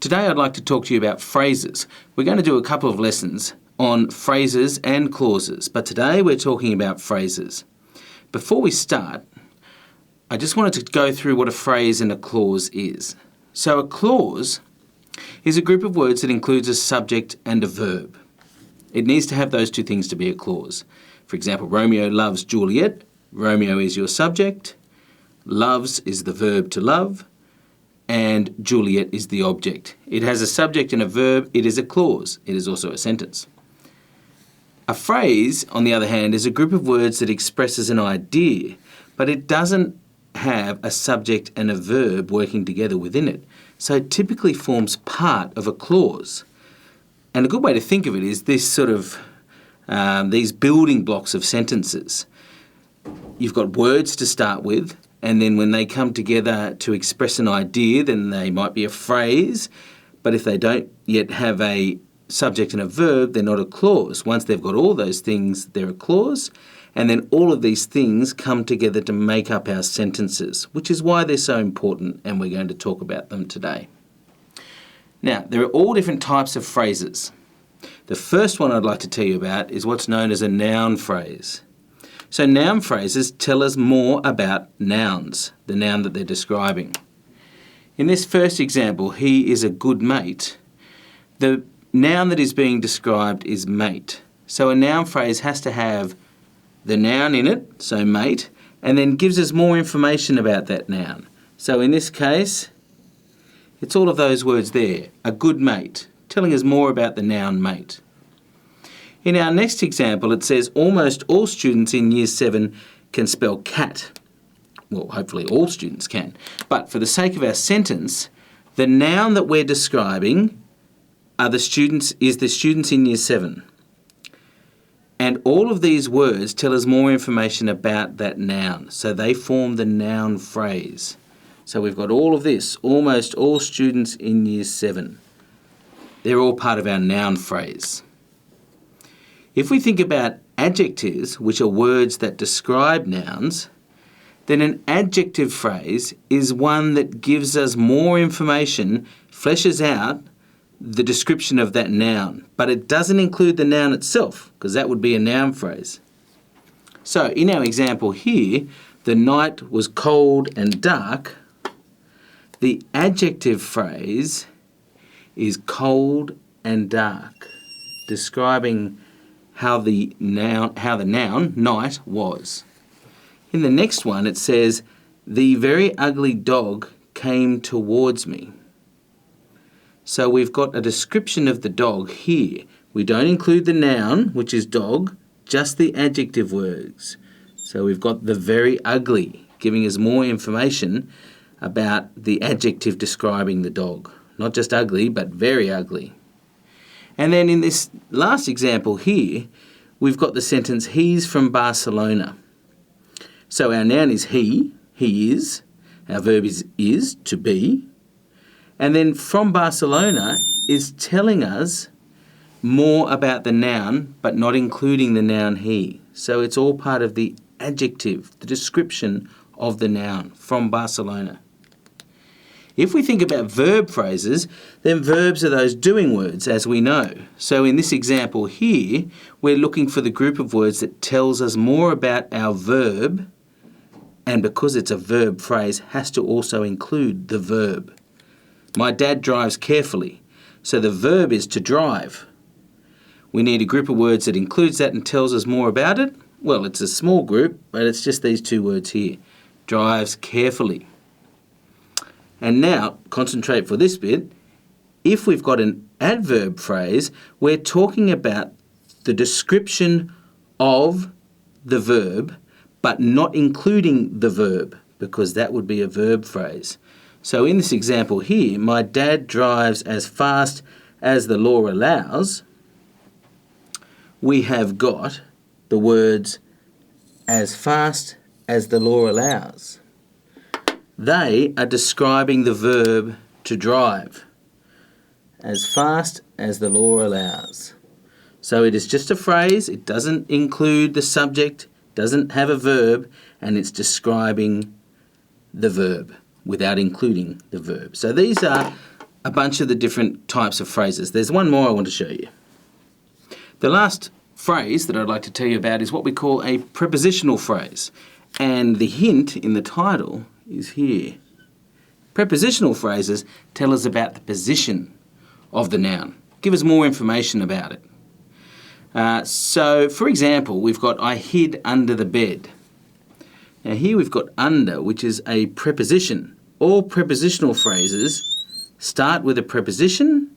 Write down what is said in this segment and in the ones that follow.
Today I'd like to talk to you about phrases. We're going to do a couple of lessons on phrases and clauses, but today we're talking about phrases. Before we start, I just wanted to go through what a phrase and a clause is. So a clause is a group of words that includes a subject and a verb. It needs to have those two things to be a clause. For example, Romeo loves Juliet. Romeo is your subject. Loves is the verb to love. And Juliet is the object. It has a subject and a verb. It is a clause. It is also a sentence. A phrase, on the other hand, is a group of words that expresses an idea, but it doesn't have a subject and a verb working together within it. So it typically forms part of a clause. And a good way to think of it is this sort of, these building blocks of sentences. You've got words to start with, and then when they come together to express an idea, then they might be a phrase. But if they don't yet have a subject and a verb, they're not a clause. Once they've got all those things, they're a clause. And then all of these things come together to make up our sentences, which is why they're so important, and we're going to talk about them today. Now, there are all different types of phrases. The first one I'd like to tell you about is what's known as a noun phrase. So noun phrases tell us more about nouns, the noun that they're describing. In this first example, he is a good mate. The noun that is being described is mate. So a noun phrase has to have the noun in it, so mate, and then gives us more information about that noun. So in this case, it's all of those words there, a good mate, telling us more about the noun mate. In our next example, it says almost all students in Year 7 can spell cat. Well, hopefully all students can. But for the sake of our sentence, the noun that we're describing is the students in Year 7. And all of these words tell us more information about that noun. So they form the noun phrase. So we've got all of this, almost all students in Year 7. They're all part of our noun phrase. If we think about adjectives, which are words that describe nouns, then an adjective phrase is one that gives us more information, fleshes out the description of that noun, but it doesn't include the noun itself, because that would be a noun phrase. So in our example here, the night was cold and dark. The adjective phrase is cold and dark, describing how the noun, night, was. In the next one, it says, the very ugly dog came towards me. So we've got a description of the dog here. We don't include the noun, which is dog, just the adjective words. So we've got the very ugly, giving us more information about the adjective describing the dog. Not just ugly, but very ugly. And then in this last example here, we've got the sentence, he's from Barcelona. So our noun is he is. Our verb is, to be. And then from Barcelona is telling us more about the noun, but not including the noun he. So it's all part of the adjective, the description of the noun, from Barcelona. If we think about verb phrases, then verbs are those doing words, as we know. So in this example here, we're looking for the group of words that tells us more about our verb, and because it's a verb phrase, has to also include the verb. My dad drives carefully, so the verb is to drive. We need a group of words that includes that and tells us more about it. Well, it's a small group, but it's just these two words here. Drives carefully. And now, concentrate for this bit. If we've got an adverb phrase, we're talking about the description of the verb, but not including the verb, because that would be a verb phrase. So in this example here, my dad drives as fast as the law allows. We have got the words as fast as the law allows. They are describing the verb to drive, as fast as the law allows. So it is just a phrase, it doesn't include the subject, doesn't have a verb, and it's describing the verb without including the verb. So these are a bunch of the different types of phrases. There's one more I want to show you. The last phrase that I'd like to tell you about is what we call a prepositional phrase. And the hint in the title is here. Prepositional phrases tell us about the position of the noun, give us more information about it. So, for example, we've got I hid under the bed. Now here we've got under, which is a preposition. All prepositional phrases start with a preposition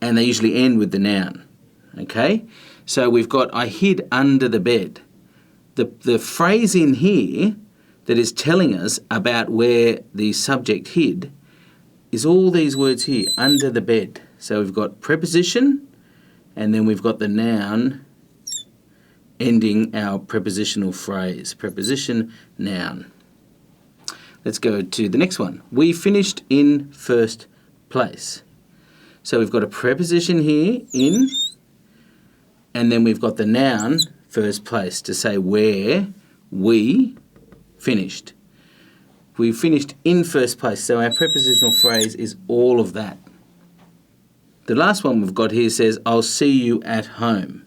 and they usually end with the noun. Okay? So we've got I hid under the bed. The phrase in here that is telling us about where the subject hid is all these words here, under the bed. So we've got preposition and then we've got the noun ending our prepositional phrase. Preposition, noun. Let's go to the next one. We finished in first place. So we've got a preposition here, in, and then we've got the noun, first place, to say where we finished. We finished in first place, so our prepositional phrase is all of that. The last one we've got here says, I'll see you at home.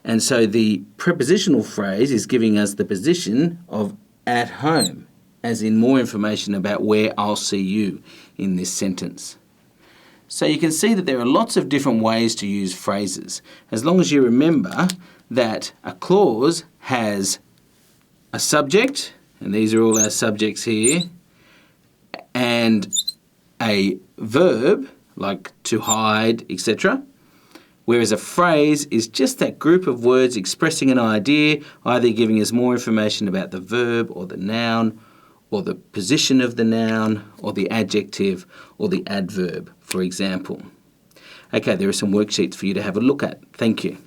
And so the prepositional phrase is giving us the position of at home, as in more information about where I'll see you in this sentence. So you can see that there are lots of different ways to use phrases, as long as you remember that a clause has a subject, and these are all our subjects here, and a verb, like to hide, etc. Whereas a phrase is just that group of words expressing an idea, either giving us more information about the verb or the noun, or the position of the noun, or the adjective, or the adverb, for example. Okay, there are some worksheets for you to have a look at. Thank you.